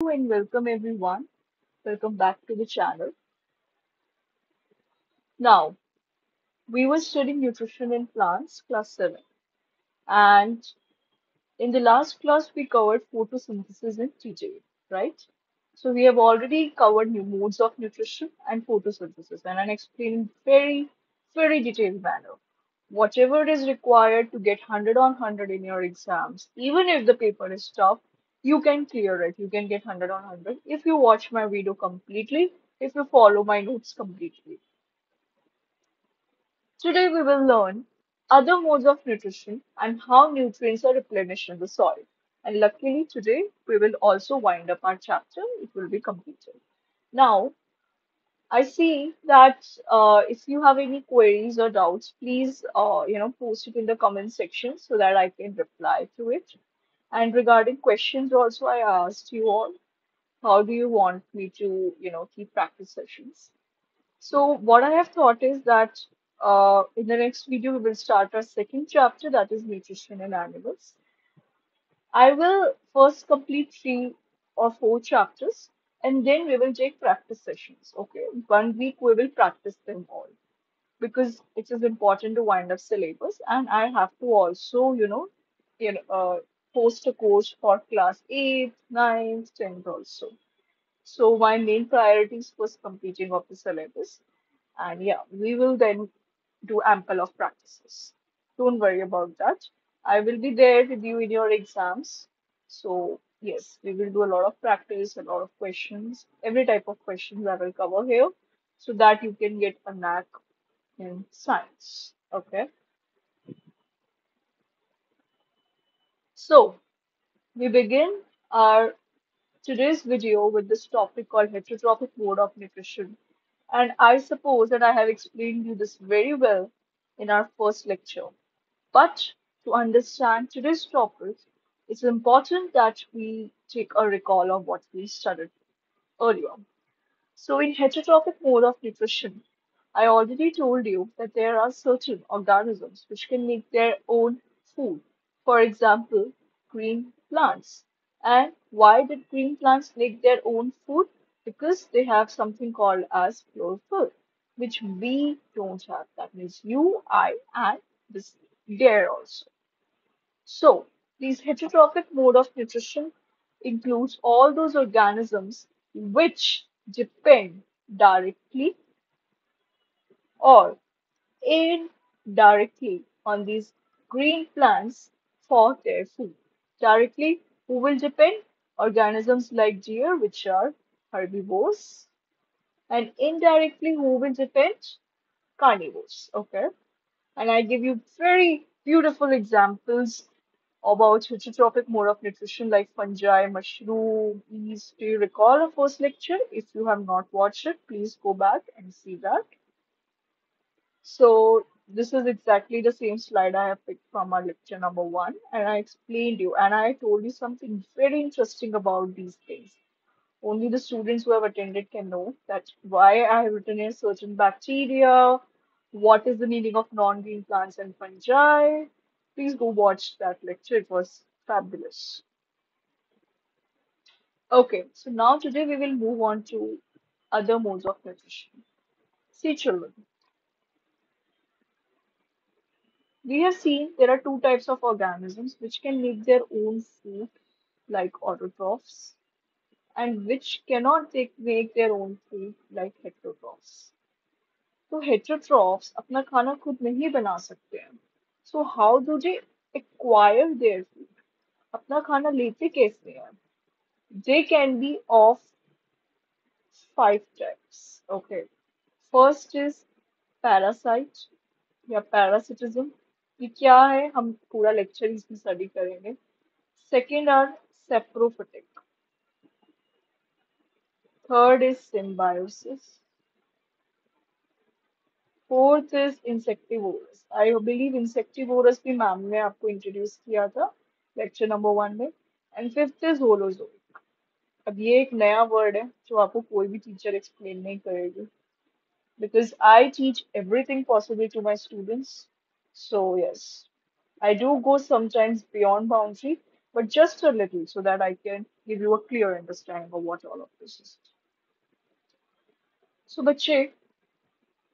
and welcome everyone. Welcome back to the channel. Now, we were studying nutrition in plants, class 7, and in the last class we covered photosynthesis in detail, right? So we have already covered new modes of nutrition and photosynthesis, and I'm explaining very detailed manner. Whatever is required to get 100 on 100 in your exams, even if the paper is tough, you can clear it. You can get 100 on 100 if you watch my video completely, if you follow my notes completely. Today we will learn other modes of nutrition and how nutrients are replenished in the soil. And luckily today we will also wind up our chapter. It will be completed. Now, I see that if you have any queries or doubts, please post it in the comment section so that I can reply to it. And regarding questions also, I asked you all, how do you want me to, keep practice sessions? So what I have thought is that in the next video we will start our second chapter, that is nutrition in animals. I will first complete 3 or 4 chapters and then we will take practice sessions. Okay, 1 week we will practice them all because it is important to wind up syllabus and I have to also, post a course for class 8, 9, 10th also. So my main priorities was completing of the syllabus. And yeah, we will then do ample of practices. Don't worry about that. I will be there with you in your exams. So yes, we will do a lot of practice, a lot of questions, every type of questions I will cover here so that you can get a knack in science. Okay. So we begin our today's video with this topic called heterotrophic mode of nutrition. And I suppose that I have explained you this very well in our first lecture. But to understand today's topic, it's important that we take a recall of what we studied earlier. So, in heterotrophic mode of nutrition, I already told you that there are certain organisms which can make their own food. For example, green plants. And why did green plants make their own food? Because they have something called as chlorophyll, which we don't have. That means you, I, and this there also. So, this heterotrophic mode of nutrition includes all those organisms which depend directly or indirectly on these green plants for their food. Directly, who will depend? Organisms like deer, which are herbivores, and indirectly, who will depend? Carnivores. Okay. And I give you very beautiful examples about heterotrophic mode of nutrition like fungi, mushroom, yeast. Do you recall our first lecture? If you have not watched it, please go back and see that. So this is exactly the same slide I have picked from our lecture number 1, and I explained you and I told you something very interesting about these things. Only the students who have attended can know that why I have written in certain bacteria, what is the meaning of non-green plants and fungi. Please go watch that lecture. It was fabulous. Okay, so now today we will move on to other modes of nutrition. See, children, we have seen there are 2 types of organisms which can make their own food, like autotrophs, and which cannot make their own food, like heterotrophs. तो heterotrophs अपना खाना खुद नहीं बना सकते हैं. So how do they acquire their food? अपना खाना लेते कैसे हैं? They can be of 5 types. Okay. First is parasite या parasitism. ये क्या है? हम पूरा लेक्चर इसमें स्टडी करेंगे. Second are saprophytic. Third is symbiosis. Fourth is insectivorous. I believe insectivorous भी मैम ने आपको इंट्रोड्यूस किया था लेक्चर नंबर 1 में. And fifth is holozoic. अब ये एक नया वर्ड है जो आपको कोई भी टीचर एक्सप्लेन नहीं करेगी because I teach everything possible to my students. So yes, I do go sometimes beyond boundary, but just a little so that I can give you a clear understanding of what all of this is. So बच्चे,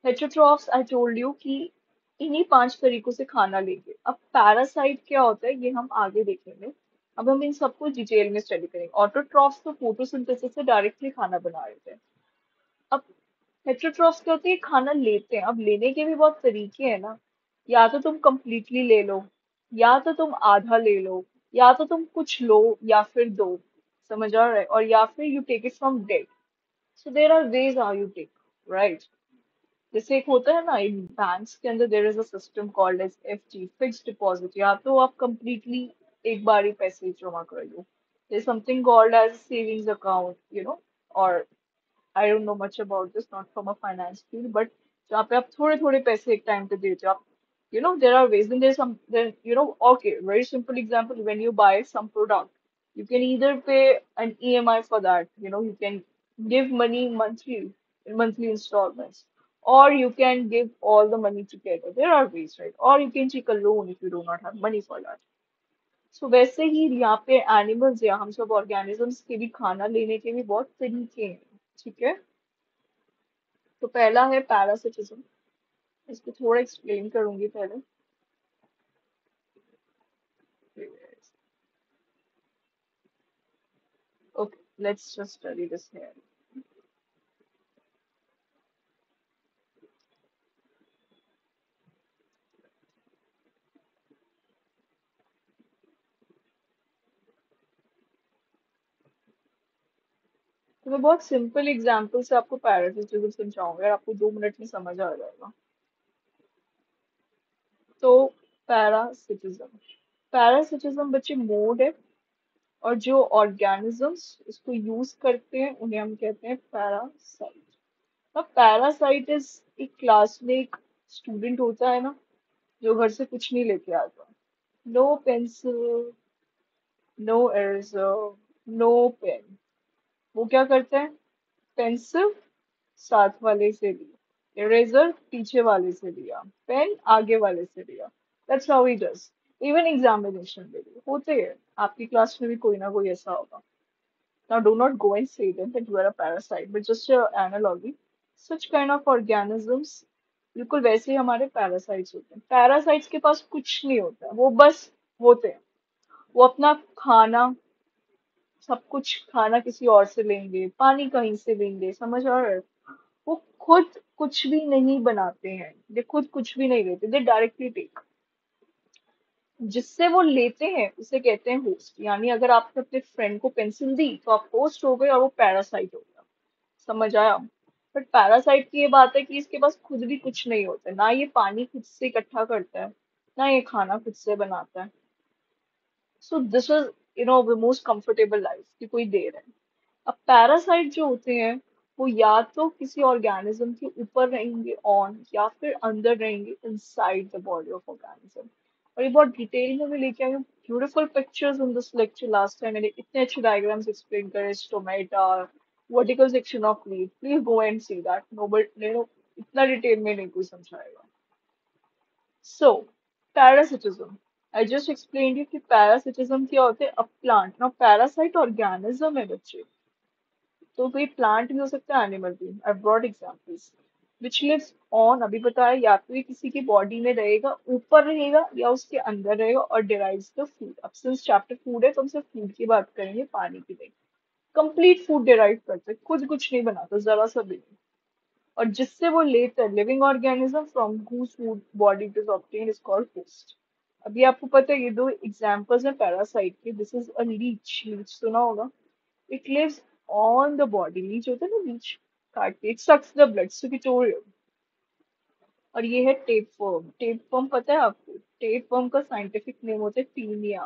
heterotrophs I told you कि इन्हीं 5 तरीकों से खाना लेंगे। अब parasite क्या होता है ये हम आगे देखेंगे। अब हम इन सबको डिटेल में स्टडी करेंगे। ऑटोट्रॉफ्स तो फोटोसिंथेसिस से डायरेक्टली खाना बना रहे थे। अब हेटरोट्रॉफ्स क्या होते हैं, खाना लेते हैं। अब लेने के भी बहुत तरीके हैं ना। या तो तुम कंप्लीटली ले लो, या तो तुम आधा ले लो, या तो तुम कुछ लो या फिर दो। समझ आ रहा है? और या फिर you take it from dead. So there are ways how you take, right? जैसे एक होता है ना, एक बैंक्स के अंदर there is a system called as FD, fixed deposit. या तो आप कंप्लीटली एक बार ही पैसे जमा कर लो। There is something called as savings account, और I don't know much about this, not from a finance field, but जहाँ पे आप थोड़े थोड़े पैसे एक टाइम पे देते हो आप। There are ways, and there's some, then, okay, very simple example, when you buy some product, you can either pay an EMI for that, you can give money monthly, in monthly installments, or you can give all the money together. There are ways, right? Or you can take a loan if you do not have money for that. So वैसे ही यहाँ पे animals या हम सब organisms के भी खाना लेने के भी बहुत तरीके हैं। ठीक है? तो पहला है पैरासिटिज्म। इसको थोड़ा एक्सप्लेन करूंगी पहले। Okay, let's just study this here. तो मैं बहुत सिंपल एग्जांपल से आपको पैरासिटिज्म समझाऊंगा और आपको 2 मिनट में समझ आ जाएगा। तो पैरासिटिज्म, पैरासिटिज्म बच्चे मोड है, और जो ऑर्गेनिजम्स इसको यूज करते हैं उन्हें हम कहते हैं पैरासाइट। अब पैरासाइट इज एक क्लास में एक स्टूडेंट होता है ना, जो घर से कुछ नहीं लेके आता। No pencil, no eraser, no pen. वो क्या करता है? पेंसिल साथ वाले से ली, इरेजर पीछे वाले से लिया, पेन आगे वाले से लिया। That's how he does. Even examination में भी होते हैं, आपकी क्लास में भी कोई ना कोई ऐसा होगा। Now, do not go and say them that you are a parasite, but just an analogy. Such kind of organisms बिल्कुल वैसे ही हमारे पैरासाइट्स होते हैं। पैरासाइट्स के पास कुछ नहीं होता, वो बस होते हैं। वो अपना खाना, सब कुछ खाना किसी और से लेंगे, पानी कहीं से लेंगे। समझ आ रहा है? वो खुद कुछ भी नहीं बनाते हैं, ये खुद कुछ भी नहीं लेते, दे डायरेक्टली टेक। जिससे वो लेते हैं उसे कहते हैं होस्ट। यानी अगर आपने अपने फ्रेंड को पेंसिल दी तो आप होस्ट हो गए और वो पैरासाइट हो गया। समझ आया? बट पैरासाइट की ये बात है कि इसके पास खुद भी कुछ नहीं होता है। ना ये पानी खुद से इकट्ठा करता है, ना ये खाना खुद से बनाता है। So this is the most comfortable life कि कोई दे रहा है। अब पैरासाइट जो होते हैं, वो या तो किसी ऑर्गेनिज्म के ऊपर रहेंगे ऑन, या फिर अंदर रहेंगे inside the body of organism. और ये बहुत डिटेल में मैं लेके आई हूँ beautiful pictures in this lecture. Last time मैंने इतने अच्छे डायग्राम्स एक्सप्लेन करे, stomata, vertical section of leaf. Please go and see that. No but इतना डिटेल में नहीं कोई समझाएगा। So parasitism, I just explain you कि पैरासिटिज्म क्या होते हैं। A plant, now parasite organism है बच्चे, तो कोई प्लांट भी हो सकता है, एनिमल भी। I brought examples which lives on, अभी बताया, या तो ये किसी की बॉडी में रहेगा, ऊपर रहेगा, या उसके अंदर रहेगा, और डिराइव्स द फूड। अब सिंस चैप्टर फूड है तो हम सिर्फ फूड की बात करेंगे, पानी की नहीं। कंप्लीट फूड डिराइव करते हैं, खुद कुछ नहीं बनाता, जरा सा भी नहीं। और जिससे वो लेता है, living organism from whose food body it is obtained is called host। अभी आपको पता है ये दो एग्जांपल्स हैं पैरासाइट के। This is a leech, leech सुना होगा। It lives on the body. Leech होता है ना, लीच काटते, it sucks the blood, succitorium। और ये है टेपवर्म। टेपवर्म पता है आपको? टेपवर्म का साइंटिफिक नेम होता है Taenia.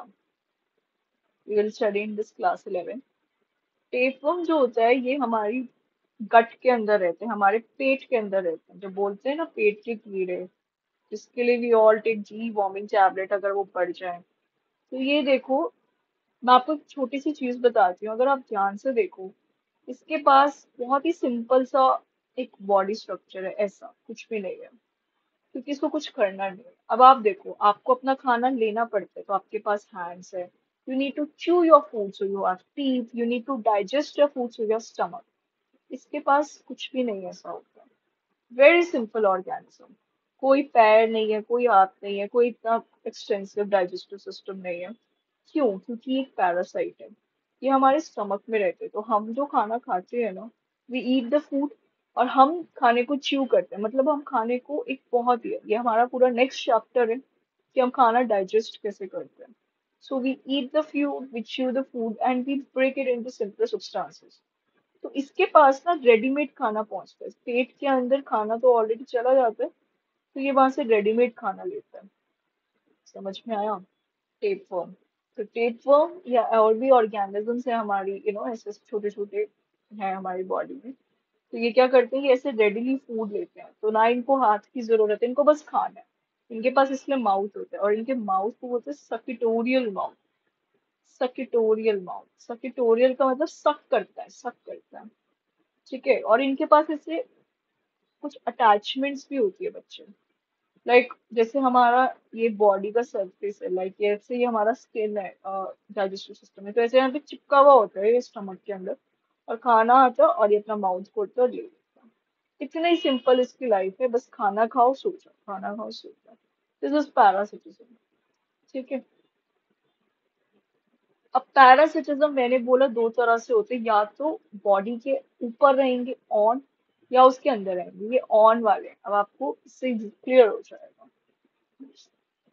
We will study in this class 11। Tapeworm जो होता है ये हमारी गट के अंदर रहते हैं, हमारे पेट के अंदर रहते हैं। जो बोलते हैं ना पेट के कीड़े, जिसके लिए we all take deworming tablet अगर वो बढ़ जाए। तो ये देखो, मैं आपको एक छोटी सी चीज बताती हूँ, अगर आप ध्यान से देखो, इसके पास बहुत ही सिंपल सा एक बॉडी स्ट्रक्चर है, ऐसा कुछ भी नहीं है, क्योंकि इसको कुछ करना नहीं है। अब आप देखो, आपको अपना खाना लेना पड़ता है तो आपके पास हैंड्स है, You need to chew your food so you have teeth. You need to digest your food so your stomach. इसके पास कुछ भी नहीं ऐसा होता. Very simple organism. कोई पैर नहीं है, कोई हाथ नहीं है, कोई इतना एक्सटेंसिव डाइजेस्टिव सिस्टम नहीं है. क्यों? क्योंकि ये एक पैरासाइट है. ये हमारे स्टमक में रहते हैं. तो हम जो खाना खाते हैं ना, वी ईट द फूड, और हम खाने को च्यू करते हैं. मतलब हम खाने को एक बहुत ही, ये हमारा पूरा नेक्स्ट चैप्टर है कि हम खाना डाइजेस्ट कैसे करते हैं. So we eat the food, we chew the food and we break it into simple substances. तो इसके पास ना रेडीमेड खाना पहुंचता है. पेट के अंदर खाना तो ऑलरेडी चला जाता है, तो ये वहां से रेडीमेड खाना लेता है. समझ में आया? टेपवर्म. तो टेपवर्म या और भी ऑर्गेनिजम्स है हमारी, ऐसे छोटे छोटे हैं हमारी बॉडी में. तो ये क्या करते हैं, ये ऐसे रेडिली फूड लेते हैं. तो ना इनको हाथ की जरूरत है, इनको बस खाना है. इनके पास इसलिए माउथ होता है, और इनके माउथ को बोलते हैं सकिटोरियल माउथ. सकिटोरियल माउथ. सकिटोरियल का मतलब सक करता है, सक करता है. ठीक है. और इनके पास ऐसे कुछ अटैचमेंट्स भी होती है बच्चे. जैसे हमारा ये बॉडी का सरफेस है, ये ऐसे ही हमारा स्किन है, डाइजेस्टिव सिस्टम है, तो ऐसे यहाँ पे चिपका हुआ होता है ये स्टमक के अंदर. और खाना आता है और ये अपना माउथ खोलता है और ले लेता है. इतना ही सिंपल इसकी लाइफ है. बस खाना खाओ, सो जाओ, खाना खाओ, सो जाओ. This is parasitism. ठीक है. अब पैरासिटिज्म मैंने बोला दो तरह से होते हैं. या तो बॉडी के ऊपर रहेंगे ऑन, या उसके अंदर रहेंगे. ये ऑन वाले हैं. अब आपको इससे क्लियर हो जाएगा.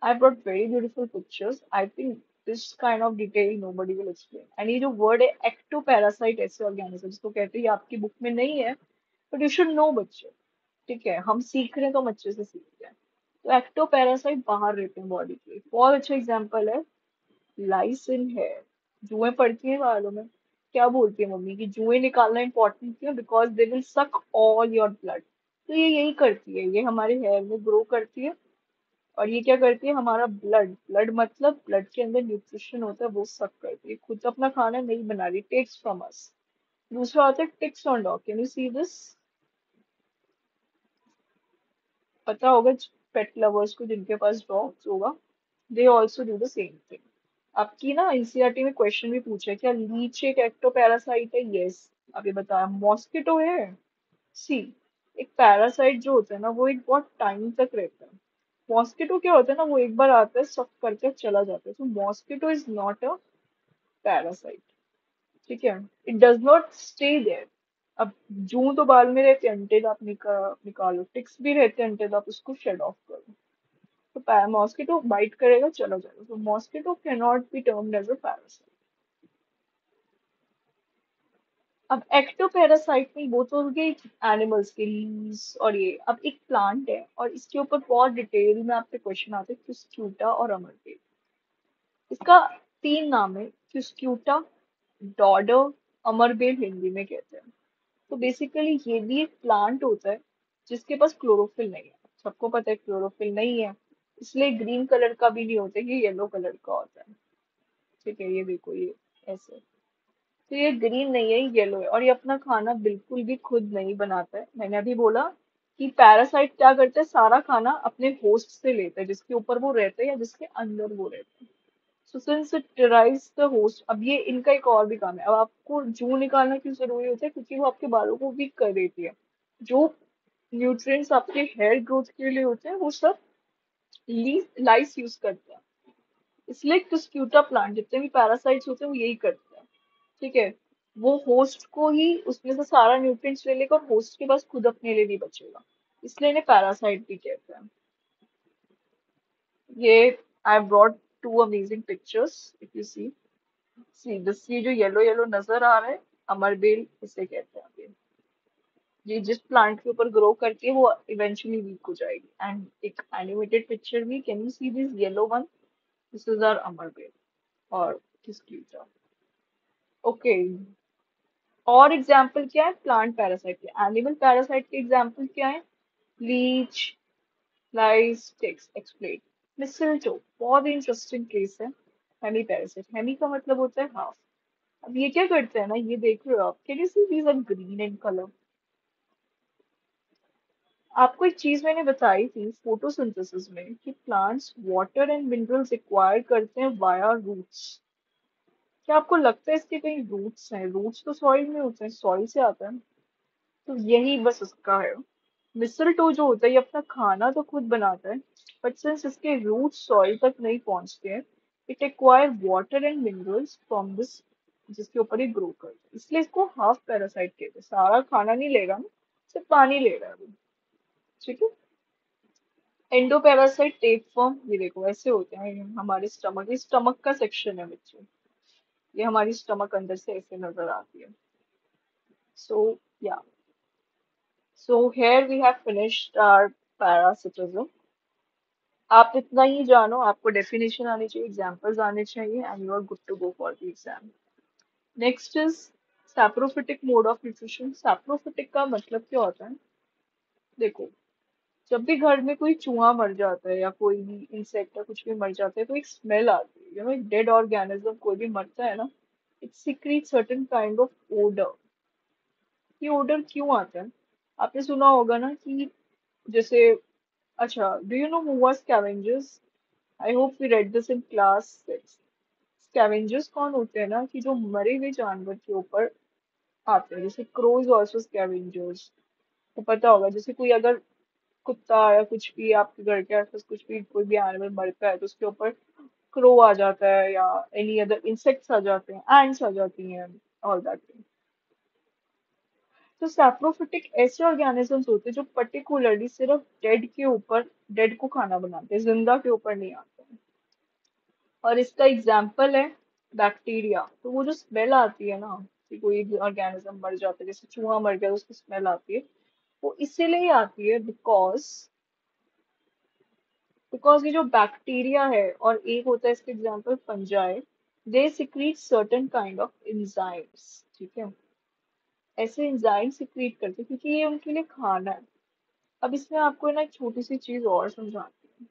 I brought very beautiful pictures. I think this kind of detail nobody will explain. And ये जो word है ectoparasite, ऐसे organism जिसको कहते हैं, ये आपकी बुक में नहीं है, but you should know बच्चे. ठीक है. हम सीख रहे हैं तो हम अच्छे से सीखते हैं. तो ectoparasite बाहर रहते हैं बॉडी के. बहुत अच्छा एग्जाम्पल है लाइस इन हेयर. जुएं पड़ती हैं बालों में. क्या बोलती है मम्मी कि जुएं निकालना इंपॉर्टेंट क्यों? बिकॉज दे विल सक ऑल योर ब्लड. तो ये यही करती है, ये हमारे हेयर में ग्रो करती है. और ये क्या करती है, हमारा ब्लड, ब्लड मतलब ब्लड के अंदर न्यूट्रिशन होता है, वो सक करती है. खुद अपना खाना नहीं बना रही, टेक्स फ्रॉम अस. दूसरा होता है ticks on dog. Can you see this? पता होगा पेट लवर्स को जिनके पास डॉग्स होगा, they also do the same thing. आपकी ना एनसीईआरटी में क्वेश्चन भी पूछा है, क्या लीच एक एक्टोपैरासाइट है? यस. अभी बताया. मॉस्किटो है. सी, एक पैरासाइट जो होता है ना, वो एक बहुत टाइम तक रहता है. मॉस्किटो क्या होता है ना, वो एक बार आता है, सब करके चला जाता है. तो mosquito is not a parasite. ठीक है. It does not stay there. अब जूं तो बाल में रहते हैं, अंटिल आप निकालो. टिक्स भी रहते हैं अंटिल आप उसको शेड ऑफ करो. तो मॉस्किटो बाइट करेगा, चला जाएगा. तो mosquito can not be termed as a parasite. अब एक्टोपैरासाइट में वो तो हो गई एनिमल्स के लीव्स. और ये अब एक प्लांट है, और इसके ऊपर बहुत डिटेल में आपके क्वेश्चन आते हैं, क्यूस्क्यूटा और अमरबेल. इसका तीन नाम है: क्यूस्क्यूटा, डॉडर, अमरबेल हिंदी में कहते हैं. तो बेसिकली ये भी एक प्लांट होता है जिसके पास क्लोरोफिल नहीं है. सबको पता है क्लोरोफिल नहीं है, इसलिए ग्रीन कलर का भी नहीं होता, ये येलो कलर का होता है. ठीक है. ये देखो, ये ऐसे. तो ये ग्रीन नहीं है, ये येलो है. और ये अपना खाना बिल्कुल भी खुद नहीं बनाता है. मैंने अभी बोला कि पैरासाइट क्या करते हैं, सारा खाना अपने होस्ट से लेते हैं, जिसके ऊपर वो रहते हैं या जिसके अंदर वो रहते हैं. So since it derives the host. अब ये इनका एक और भी काम है. अब आपको जू निकालना क्यों जरूरी होता है? क्योंकि वो आपके बालों को वीक कर देती है. जो न्यूट्रिएंट्स आपके हेयर ग्रोथ के लिए होते हैं, वो सब लाइस यूज करते हैं. इसलिए क्यूस्क्यूटा प्लांट, जितने भी पैरासाइट्स होते हैं, वो यही करते हैं. ठीक है. वो होस्ट को ही उसमें से सारा न्यूट्रिएंट्स ले लेगा, और होस्ट के पास खुद अपने लिए नहीं बचेगा. इसलिए इन्हें पैरासाइट भी कहते हैं. ये I brought two amazing pictures. If you see, this, ये जो येलो येलो नजर आ रहा है, अमरबेल इसे कहते हैं. ये जिस प्लांट के ऊपर ग्रो करती है, वो इवेंचुअली वीक हो जाएगी. एंड एक एनिमेटेड पिक्चर भी, can you see this yellow one? This is our अमरबेल और किसकी. ओके. और एग्जाम्पल क्या है प्लांट पैरासाइट के? एनिमल पैरासाइट के एग्जाम्पल क्या है? Leech, lice, ticks. Explain. Mistletoe बहुत इंटरेस्टिंग केस है. Hemi parasite. हेमी का मतलब होता है हाफ. अब ये क्या करते हैं ना, ये देख रहे हो आप, can you see these are green in colour? आपको एक चीज मैंने बताई थी फोटोसिंथेसिस में, कि plants water and minerals acquire करते हैं वाया रूट्स. क्या आपको लगता है इसके कहीं रूट्स हैं? रूट्स तो सॉइल में होते हैं, सॉइल से आता है। तो यही बस उसका है। मिसलटो जो होता है ये अपना खाना तो खुद बनाता है, बट सिंस इसके रूट सॉइल तक नहीं पहुंचते हैं, it acquire water and minerals from this, जिसके ऊपर ये ग्रो करता है, इसलिए इसको हाफ पैरासाइट कहते हैं। सारा खाना नहीं लेगा ना, सिर्फ पानी ले रहा है वो। ठीक है। एंडो पैरासाइट टेक फॉर्म, ये देखो ऐसे होते हैं, ये हमारे स्टमक, ये स्टमक का सेक्शन है बच्चों। ये हमारी स्टमक अंदर से ऐसे नजर आती है। सो या, सो here we have finished our parasitism. आप इतना ही जानो, आपको डेफिनेशन आनी चाहिए, एग्जांपल्स आने चाहिए, and you are good to go for the exam. Next is saprophytic mode of nutrition. Saprophytic का मतलब क्या होता है? देखो, जब भी घर में कोई चूहा मर जाता है या कोई भी इंसेक्ट या कुछ भी मर जाता है तो एक स्मेल आती है। एक डेड ऑर्गेनिज्म कोई भी मरता है ना, it secrete certain kind of odour. ये ओडर क्यों आता है? आपने सुना होगा ना कि जैसे, अच्छा, do you know who was scavengers? I hope we read this in class 6। Scavengers कौन होते हैं ना, कि जो मरे हुए जानवर के ऊपर आते हैं, जैसे क्रोज ऑल्सो स्कैवेंजर्स। तो पता होगा, जैसे कोई अगर कुत्ता या कुछ भी आपके घर के आसपास कुछ भी कोई भी एनिमल मरता है तो उसके ऊपर क्रो आ जाता है, या एनी अदर इंसेक्ट्स आ जाते हैं, एंड्स आ जाती हैं, ऑल दैट। तो सैप्रोफिटिक ऐसे ऑर्गेनिजम्स होते हैं जो पर्टिकुलरली सिर्फ डेड के ऊपर, डेड को खाना बनाते हैं, जिंदा के ऊपर नहीं आते हैं। और इसका एग्जाम्पल है बैक्टीरिया। तो वो जो स्मेल आती है ना, कि कोई ऑर्गेनिज्म मर जाता है, जैसे चूहा मर गया तो उसकी स्मेल आती है, वो इसीलिए आती है बिकॉज, ये जो बैक्टीरिया है, और एक होता है इसका example fungi, they secrete certain kind of enzymes. ठीक है, ऐसे एंजाइम सिक्रीट करते हैं क्योंकि ये उनके लिए खाना है। अब इसमें आपको ना एक छोटी सी चीज और समझाती हूँ,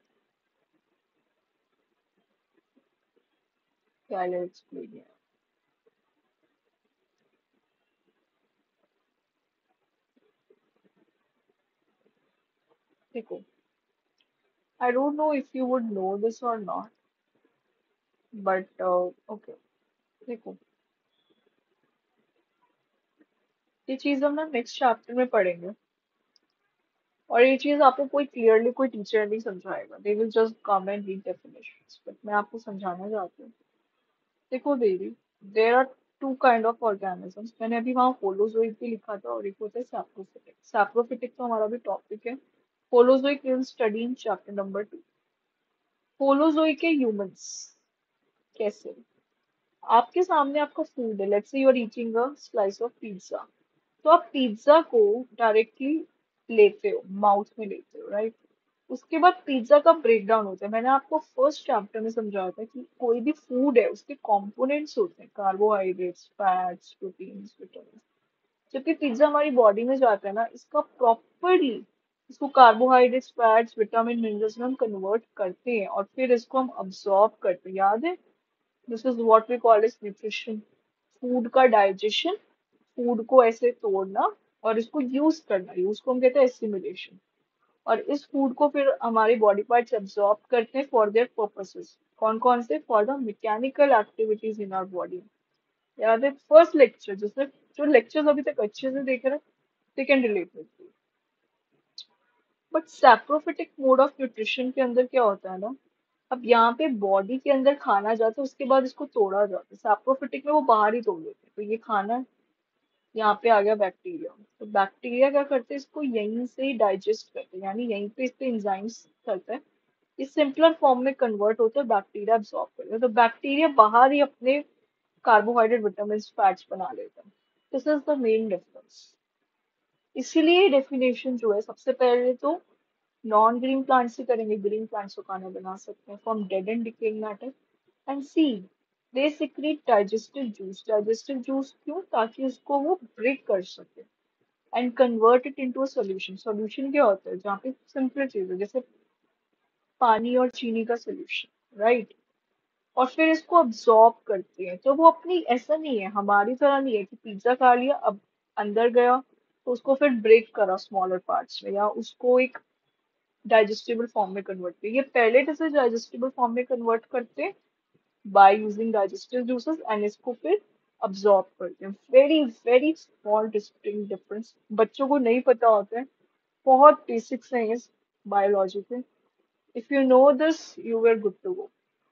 क्या एक्सप्लेन। देखो, आई don't know if you would know this और नॉट, बट ओके, देखो, ये चीज हम ना नेक्स्ट चैप्टर में पढ़ेंगे, और ये चीज आपको कोई क्लियरली कोई टीचर नहीं समझाएगा, they will just come and read definitions, but मैं आपको समझाना चाहती हूँ। देखो baby, there are two kind of organisms. मैंने अभी वहाँ होलोजोइक भी लिखा था, और एक होता है सैप्रोफिटिक। सैप्रोफिटिक तो हमारा भी टॉपिक है। Holozoic will study in chapter number 2। Holozoic के ह्यूमंस कैसे, आपके सामने आपका फूड है, let's say you are eating a slice of pizza. तो आप पिज्जा को डायरेक्टली लेते हो, माउथ में लेते हो, राइट? उसके बाद पिज्जा का ब्रेक डाउन होता है। मैंने आपको फर्स्ट चैप्टर में समझाया था कि कोई भी फूड है उसके कंपोनेंट्स होते हैं, कार्बोहाइड्रेट्स, फैट्स, प्रोटीन्स, विटामिन। जबकि पिज्जा हमारी बॉडी में जाता है ना, इसका प्रॉपरली, इसको कार्बोहाइड्रेट्स, फैट्स, विटामिन, मिनरल्स में हम कन्वर्ट करते हैं, और फिर इसको हम अब्सॉर्ब करते हैं। याद है, this is what we call is nutrition. Food का डाइजेशन, फूड को ऐसे तोड़ना और इसको यूज करना, यूज को हम कहते हैं एसिमिलेशन। और इस फूड को फिर हमारी बॉडी पार्ट्स एब्जॉर्ब करते हैं फॉर देयर पर्पसेस। कौन कौन से? For the mechanical activities in our body. याद है फर्स्ट लेक्चर, जिसमें जो लेक्चर्स अभी तक अच्छे से देख रहे हैं, they can relate with. But saprophytic mode of nutrition के अंदर क्या होता है ना, अब यहाँ पे बॉडी के अंदर खाना जाता है, उसके बाद इसको तोड़ा जाता है। सैप्रोफिटिक में वो बाहर ही तोड़ देते हैं, तो ये खाना है, यहाँ पे आ गया बैक्टीरिया। तो बैक्टीरिया क्या करते हैं, इसको यहीं से ही डाइजेस्ट करते हैं, यानी यहीं पे इस पे एंजाइम्स करते हैं, इस सिंपलर फॉर्म में कन्वर्ट होते हैं, बैक्टीरिया एब्सॉर्ब करते हैं। तो बैक्टीरिया बाहर ही अपने कार्बोहाइड्रेट, विटामिन, फैट्स बना लेता है। This is the main difference. इसीलिए डेफिनेशन जो है, सबसे पहले तो नॉन ग्रीन प्लांट से करेंगे, ग्रीन प्लांट्स को खाना बना सकते हैं from dead and decaying matter. And see, they secrete digestive juice. Digestive juice क्यों? ताकि उसको वो ब्रेक कर सके and convert it into a solution. Solution क्या होता है? जहाँ पे सिंपल चीज है, जैसे पानी और चीनी का सॉल्यूशन, राइट? और फिर इसको अब्सॉर्ब करते हैं। तो वो अपनी, ऐसा नहीं है, हमारी तरह नहीं है कि पिज्जा खा लिया, अब अंदर गया तो उसको फिर ब्रेक करा स्मॉलर पार्ट्स में, या उसको एक डाइजेस्टिबल फॉर्म में कन्वर्ट किया। ये पहले से डाइजेस्टिबल फॉर्म में कन्वर्ट करते हैं, by using digestive juices and इसको फिर अब्जॉर्ब करते हैं। Very very small distinct difference, बच्चों को नहीं पता होता है, बहुत बेसिक्स हैं इस बायोलॉजी के। If you know this you were good to go.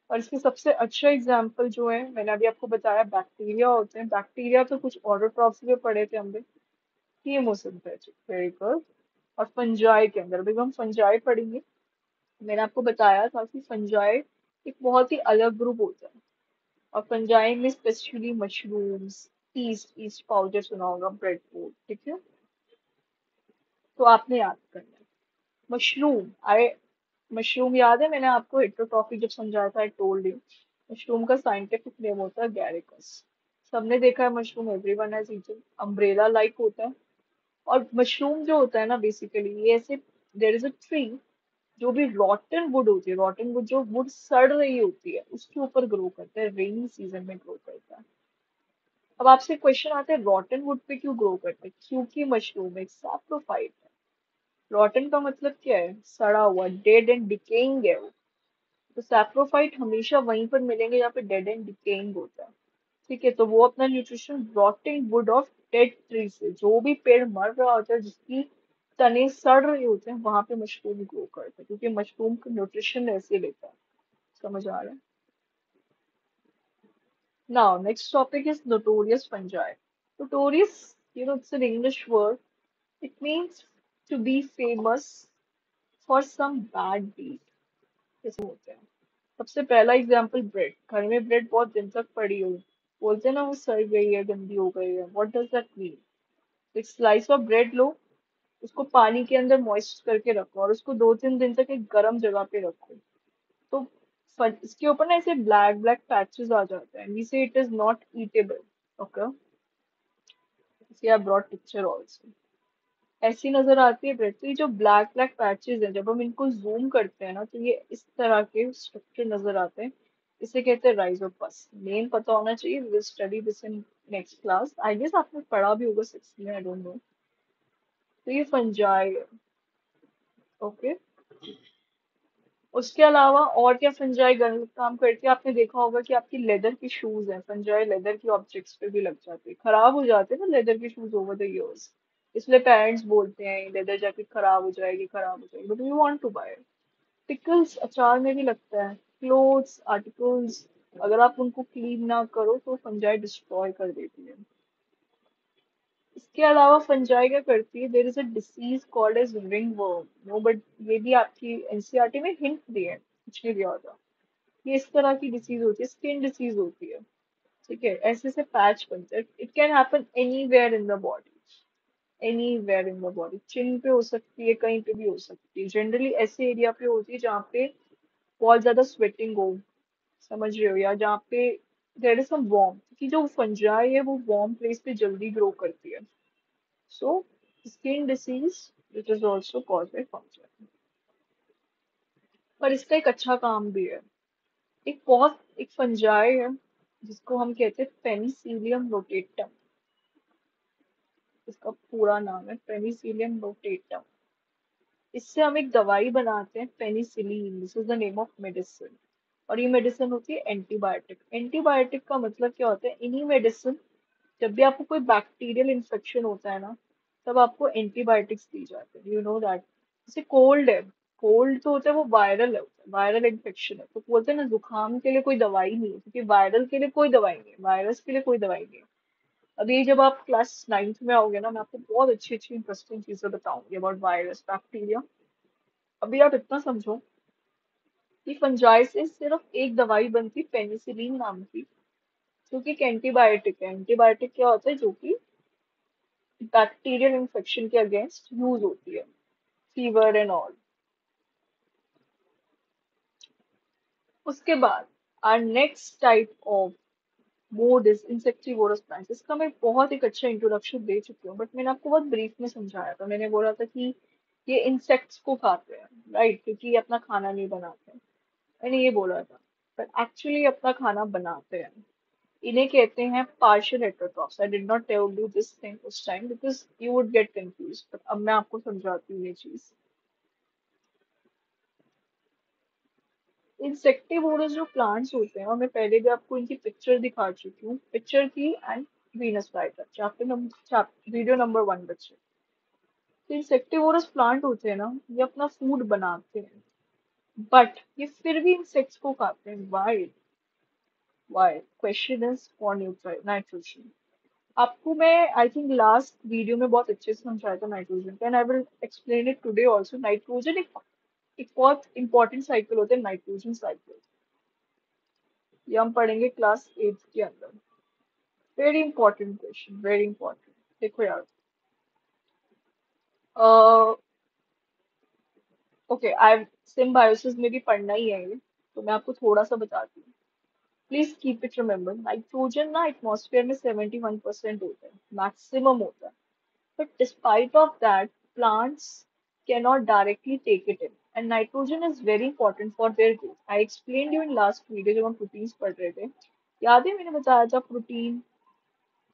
और इसके सबसे अच्छा एग्जाम्पल जो है, मैंने अभी आपको बताया बैक्टीरिया होते हैं, बैक्टीरिया तो कुछ ऑटोट्रॉफ्स में पढ़े थे हमने, कीमोसिंथेटिक, वेरी गुड। और फंजाई के अंदर भी हम फंजाई पढ़ेंगे। मैंने आपको बताया था कि फंजाई एक बहुत ही अलग ग्रुप होता है, और फंजाई में specially mushrooms, east east powder सुना होगा, ब्रेड फूड, ठीक है। तो आपने याद करना है मशरूम। आई मशरूम याद है, मैंने आपको हेट्रोट्रॉफी जब समझाया था, आई टोल्ड यू मशरूम का साइंटिफिक नेम होता है गैरिकस। सबने देखा है mushroom, everyone has eaten, umbrella like होता है। और मशरूम जो होता है ना, बेसिकली ये ऐसे, देयर इज अ ट्री, जो भी रॉटन वुड होती है, रॉटन वुड जो वुड सड़ रही होती है उसके ऊपर ग्रो करता है, रेनी सीजन में ग्रो करता है। अब आपसे क्वेश्चन आता है रॉटन वुड पे क्यों ग्रो करते हैं? क्योंकि मशरूम एक सैप्रोफाइट है। रॉटन का मतलब क्या है? सड़ा हुआ, डेड एंड डिकेइंग है वो। तो सैप्रोफाइट हमेशा वहीं पर मिलेंगे जहाँ पे डेड एंड डिकेइंग होता है। ठीक है, तो वो अपना nutrition rotting would of dead tree से, जो भी पेड़ मर रहा होता है, जिसकी तने सड़ रहे होते हैं, वहां पे मशरूम ग्रो करते हैं, क्योंकि मशरूम का न्यूट्रिशन ऐसे लेता है। समझ आ रहा है? Now next topic is notorious fungi. Notorious, it's an English word, it means to be famous for some bad deed, जैसे होते हैं। सबसे पहला एग्जाम्पल, ब्रेड। घर में ब्रेड बहुत दिन तक पड़ी हो, बोलते हैं ना वो सड़ गई है, गंदी हो गई है, व्हाट डज दैट मीन? एक स्लाइस ऑफ ब्रेड लो, उसको पानी के अंदर मॉइस्ट करके रखो और उसको 2-3 दिन तक एक गर्म जगह पे रखो, तो इसके ऊपर ना ऐसे ब्लैक ब्लैक पैचेस आ जाते हैं, we say it is not eatable. Okay, see I brought picture also. ऐसी नजर आती है ब्रेड। तो ये जो ब्लैक ब्लैक पैचेस हैं, जब हम इनको जूम करते हैं ना, तो ये इस तरह के स्ट्रक्चर नजर आते हैं। इसे कहते हैं राइजोपस। नेम पता होना चाहिए, we will study this in next class, I guess आपने पढ़ा भी होगा 6th में, आई डोंट नो। तो ये फंजाई है। ओके, उसके अलावा और क्या फंजाई काम करती है? आपने देखा होगा कि आपकी लेदर की शूज हैं, फंजाई लेदर की ऑब्जेक्ट्स पे भी लग जाते हैं, खराब हो जाते हैं ना लेदर के शूज ओवर द इयर्स। इसलिए पेरेंट्स बोलते हैं लेदर जैकेट खराब हो जाएगी, खराब हो जाएगी, but we want to buy. Pickles अचार में भी लगता है, क्लोथ्स आर्टिकल्स, अगर आप उनको क्लीन ना करो तो फंजाई डिस्ट्रॉय कर देती है। इसके अलावा फंजाई क्या करती है? There is a disease called as ringworm. No but ये भी आपकी एनसीईआरटी में हिंट दिए हैं, कुछ नहीं दिया होता। ये इस तरह की डिसीज होती है, स्किन डिसीज होती है। ठीक है, ऐसे से पैच बनता है, it can happen anywhere in the body, anywhere in the body. Chin पे हो सकती है, कहीं पे भी हो सकती है, जनरली ऐसे एरिया पे होती है जहाँ पे बहुत ज्यादा स्वेटिंग हो, समझ रहे हो, या जहाँ पे देयर इज सम वार्म, क्योंकि जो फंजाई है वो वार्म प्लेस पे जल्दी ग्रो करती है। So skin disease which is also cause by fungi. पर इसका एक अच्छा काम भी है। एक फंजाई है जिसको हम कहते हैं पेनिसिलियम रोटेटम। इसका पूरा नाम है पेनिसिलियम रोटेटम। इससे हम एक दवाई बनाते हैं, penicillin, this is the name of medicine. और ये मेडिसिन होती है एंटीबायोटिक। एंटीबायोटिक का मतलब क्या होता है? इन्हीं मेडिसिन, जब भी आपको कोई बैक्टीरियल इन्फेक्शन होता है ना, तब आपको एंटीबायोटिक्स दी जाती है, यू नो दैट। जैसे कोल्ड है, कोल्ड तो होता है वो वायरल है, वायरल इन्फेक्शन है, तो बोलते हैं ना जुकाम के लिए कोई दवाई नहीं है, क्योंकि वायरल के लिए कोई दवाई नहीं है, वायरस के लिए कोई दवाई नहीं है। अभी जब आप क्लास 9th में आओगे ना, मैं आपको बहुत अच्छी अच्छी इंटरेस्टिंग चीजें बताऊंगी अबाउट वायरस, बैक्टीरिया। अभी आप इतना समझो कि फंजाई से सिर्फ एक दवाई बनती, पेनिसिलिन नाम की, जो कि एक एंटीबायोटिक है। एंटीबायोटिक क्या होता है? जो कि बैक्टीरियल इन्फेक्शन के अगेंस्ट यूज होती है, फीवर एंड ऑल। उसके बाद our next type of mode is insectivorous plants. इसका मैं बहुत एक अच्छा इंट्रोडक्शन दे चुकी हूँ, बट मैंने आपको बहुत ब्रीफ में समझाया था। मैंने बोला था कि ये इंसेक्ट्स को खाते हैं, राइट, क्योंकि ये अपना खाना नहीं बनाते हैं, मैंने ये बोला था। पर एक्चुअली अपना खाना बनाते हैं। इन्हें कहते हैं partial heterotrophs. I did not tell you this thing उस time because you would get confuse, but अब मैं आपको समझाती हूँ ये चीज। इंसेक्टिवोरस जो प्लांट्स होते हैं, और मैं पहले भी आपको इनकी पिक्चर दिखा चुकी हूँ, पिक्चर की एंड वीनस फ्लाईटर वीडियो नंबर 1 बच्चे। तो इंसेक्टिवोरस प्लांट होते हैं ना, ये अपना फूड बनाते हैं, बट ये फिर भी इंसेक्ट्स को खाते हैं। Why question is for nitrogen. आपको मैं आई थिंक लास्ट वीडियो में बहुत अच्छे से समझाया था नाइट्रोजन का, and I will explain it today also. Nitrogen एक बहुत इंपॉर्टेंट साइकिल होता है, नाइट्रोजन साइकिल। ये हम पढ़ेंगे क्लास 8 के अंदर। Very important question, very important. देखो यार, ओके, आई सिम्बायोसिस में भी पढ़ना ही है ये, तो मैं आपको थोड़ा सा बताती हूँ। Please keep it remember, nitrogen ना एटमॉस्फेयर में 71% होता है, मैक्सिमम होता है। But despite of that, plants cannot directly take it in. And nitrogen is very important for their growth. I explained you in last video जब हम proteins पढ़ रहे थे। याद है मैंने बताया था प्रोटीन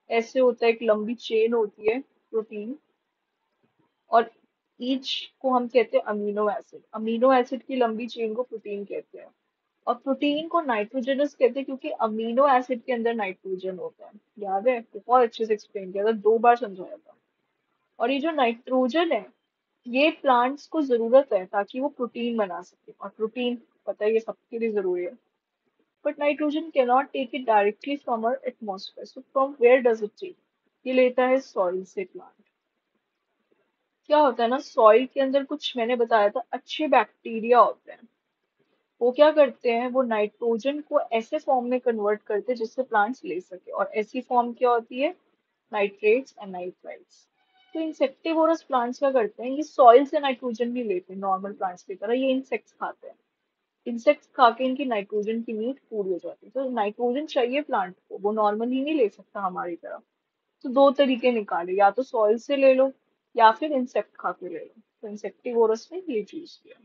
ऐसे होता है, एक लंबी चेन होती है प्रोटीन, और ईच को हम कहते हैं अमीनो एसिड। अमीनो एसिड की लंबी चेन को प्रोटीन कहते हैं। और प्रोटीन को नाइट्रोजनस कहते हैं क्योंकि अमीनो एसिड के अंदर नाइट्रोजन होता है। याद है, बहुत अच्छे से एक्सप्लेन किया था, 2 बार समझाया था। और ये जो नाइट्रोजन है, ये प्लांट्स को जरूरत है ताकि वो प्रोटीन बना सके, और प्रोटीन पता है ये सबके लिए जरूरी है। But nitrogen can not take it directly from our atmosphere, so from where does it take? ये लेता है सॉइल से प्लांट। क्या होता है ना, सॉइल के अंदर कुछ मैंने बताया था अच्छे बैक्टीरिया होते हैं। वो क्या करते हैं, वो नाइट्रोजन को ऐसे फॉर्म में कन्वर्ट करते हैं जिससे प्लांट्स ले सके, और ऐसी फॉर्म क्या होती है? Nitrates and nitrites. तो इंसेक्टिवोरस प्लांट्स क्या करते हैं, ये सॉइल से नाइट्रोजन नहीं लेते नॉर्मल प्लांट्स की तरह, ये इंसेक्ट्स खाते हैं। इंसेक्ट्स खा के इनकी नाइट्रोजन की नीड पूरी हो जाती है। तो नाइट्रोजन चाहिए प्लांट को, वो नॉर्मली नहीं ले सकता हमारी तरह। तो 2 तरीके निकाले, या तो सॉइल से ले लो या फिर इंसेक्ट खा के ले लो। तो इंसेक्टिवोरस ने ये चूज किया।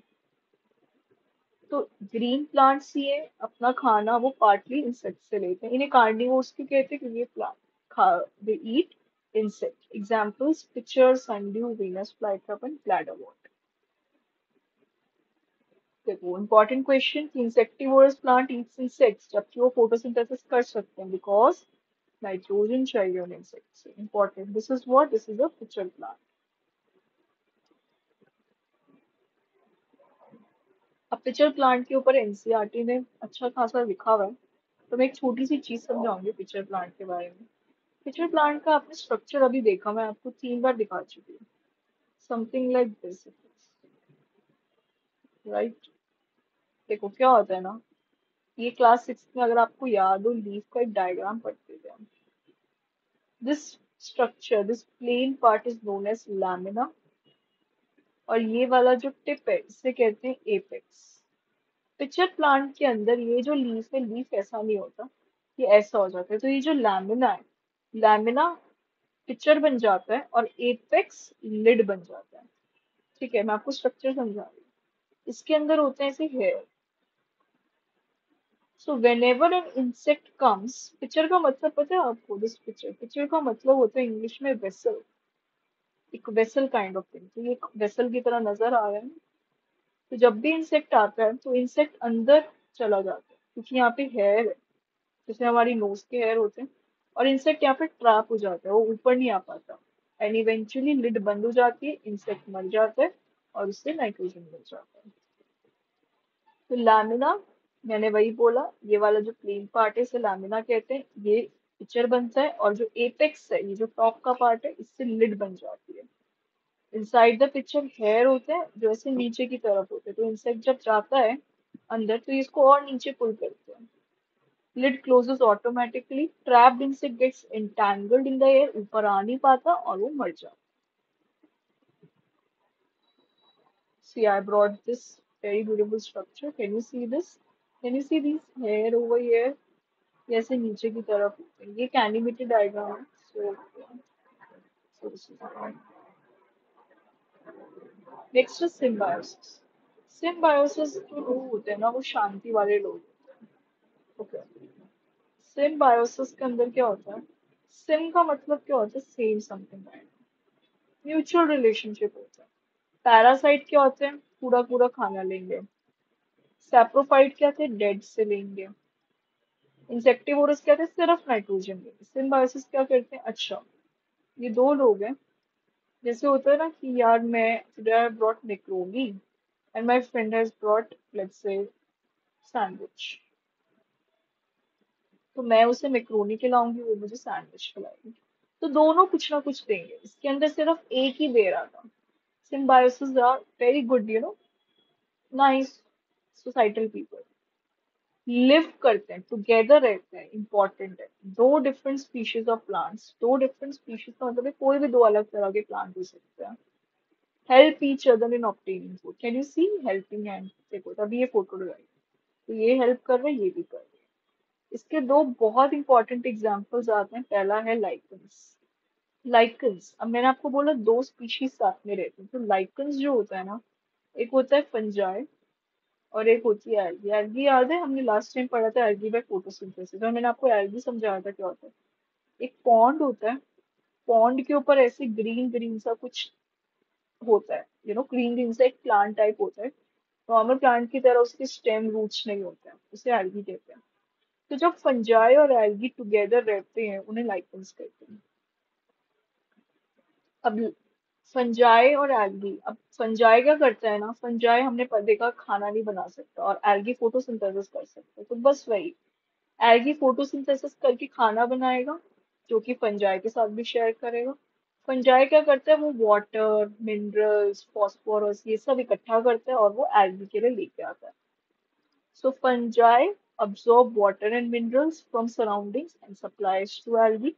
तो ग्रीन प्लांट्स ये अपना खाना वो पार्टली इंसेक्ट से लेते हैं। इन्हें कार्निवोर्स क्यों कहते हैं? क्योंकि ये प्लांट खा they eat insect. Examples pitcher, sundew, Venus flytrap and bladderwort. देखो important question, insectivorous plant eats insects जबकि वो फोटोसिंथेसिस कर सकते हैं बिकॉज नाइट्रोजन चाहिए उन इंसेक्ट से। Important, this is what, this is a pitcher plant. अब पिचर प्लांट के ऊपर एनसीईआरटी में अच्छा खासा लिखा हुआ है, तो मैं एक छोटी सी चीज समझाऊंगी पिक्चर प्लांट के बारे में। पिक्चर प्लांट का आपने स्ट्रक्चर अभी देखा, मैं आपको 3 बार दिखा चुकी हूँ। Something like this, right? देखो क्या होता है ना, ये क्लास 6 में अगर आपको याद हो, लीफ का एक डायग्राम पढ़ते थे हम। This structure, this plain part is known as lamina, और ये वाला जो टिप है इसे कहते हैं एपेक्स। पिक्चर प्लांट के अंदर ये जो लीफ है, लीफ ऐसा नहीं होता, ये ऐसा हो जाता है। तो ये जो लैमिना है, लैमिना पिक्चर बन जाता है, और एपेक्स लिड बन जाता है। ठीक है, मैं आपको स्ट्रक्चर समझा रही हूँ। इसके अंदर होते हैं ऐसे hair. So whenever an insect comes, picture का मतलब पता है आपको? दिस पिक्चर, पिक्चर का मतलब होता है इंग्लिश में वेसल, एक वेसल काइंड ऑफ थिंग। तो ये एक वेसल की तरह नजर आ रहा है। तो जब भी इंसेक्ट आता है तो इंसेक्ट अंदर चला जाता है, क्योंकि यहाँ पे हेयर है, जैसे हमारी नोज के हेयर होते हैं। और इंसेक्ट यहाँ पे ट्रैप हो जाता है, वो ऊपर नहीं आ पाता, एंड इवेंचुअली लिड बंद हो जाती है, इंसेक्ट मर जाता है, और उससे नाइट्रोजन मिल जाता है। तो लैमिना, मैंने वही बोला, ये वाला जो प्लेन पार्ट है इसे लैमिना कहते हैं। ये पिक्चर बनता है, और जो एपेक्स है, ये जो टॉप का पार्ट है, इससे लिड बन जाती है। इनसाइड द पिक्चर हेयर होते हैं जो ऐसे नीचे की तरफ होते हैं। तो इंसेक्ट जब जाता है अंदर तो ये इसको और नीचे पुल करते हैं। Lid closes automatically, trapped insect gets entangled in the air, ऊपर आ नहीं पाता और वो मर जाता है। See, I brought this very beautiful structure. Can you see this? Can you see these hair over here? ये ऐसे नीचे की तरफ होते हैं। ये एक एनिमेटेड डायग्राम है। Next is symbiosis. सिम्बायोसिस जो लोग होते हैं ना, वो शांति वाले लोग होते हैं। ओके, सिम्बायोसिस के अंदर क्या होता है? सिम का मतलब क्या होता है? Same, something kind, mutual relationship होता है। पैरासाइट क्या होते हैं? पूरा पूरा खाना लेंगे। सैप्रोफाइट क्या थे, डेड से लेंगे। इंसेक्टिवोरस क्या थे, सिर्फ नाइट्रोजन लेंगे। सिम्बायोसिस क्या करते हैं, अच्छा ये दो लोग हैं। जैसे होता है ना कि यार मैं today I brought macaroni and my friend has brought let's say sandwich, तो मैं उसे मैक्रोनी खिलाऊंगी, वो मुझे सैंडविच खिलाएगी। तो दोनों कुछ ना कुछ देंगे, इसके अंदर सिर्फ एक ही दे रहा था। Symbiosis are very good, nice societal people, live करते हैं, टुगेदर रहते हैं, इंपॉर्टेंट है। दो डिफरेंट स्पीशीज ऑफ प्लांट्स, दो डिफरेंट स्पीशीज का मतलब है कोई भी दो अलग तरह के प्लांट हो सकते हैं। Help each other in obtaining food, can you see helping hand, देखो तभी ये फोटो लगाई, तो ये हेल्प कर रहे हैं, ये भी कर रहे हैं। इसके दो बहुत इंपॉर्टेंट एग्जांपल्स आते हैं, पहला है लाइकन्स। लाइकन्स, अब मैंने आपको बोला दो स्पीशीज साथ में रहते हैं, तो लाइकन्स जो होता है ना, एक होता है फंजाई और एक होती है एल्गी। एल्गी याद है, हमने लास्ट टाइम पढ़ा था एल्गी बाय फोटोसिंथेसिस, और मैंने आपको एल्गी समझाया था क्या होता है। एक पॉन्ड होता है, पॉन्ड के ऊपर ऐसे ग्रीन ग्रीन सा कुछ होता है, ग्रीन ग्रीन सा एक प्लांट टाइप होता है। नॉर्मल प्लांट की तरह उसके स्टेम रूट्स नहीं होते हैं, उसे एल्गी कहते हैं। तो जब फंजाई और एल्गी टुगेदर रहते हैं उन्हें लाइकन्स कहते हैं। अब फंजाई और एल्गी, अब फंजाई क्या करता है ना, फंजाई हमने देखा खाना नहीं बना सकता, और एल्गी फोटोसिंथेसिस कर सकता है, तो बस वही, एल्गी फोटोसिंथेसिस करके खाना बनाएगा, जो कि फंजाई के साथ भी शेयर करेगा। फंजाई क्या करता है, वो वाटर, मिनरल्स, फॉस्फोरस ये सब इकट्ठा करता है और वो एल्गी के लिए लेके आता है। So fungi absorb water and minerals from surroundings and supplies to algae,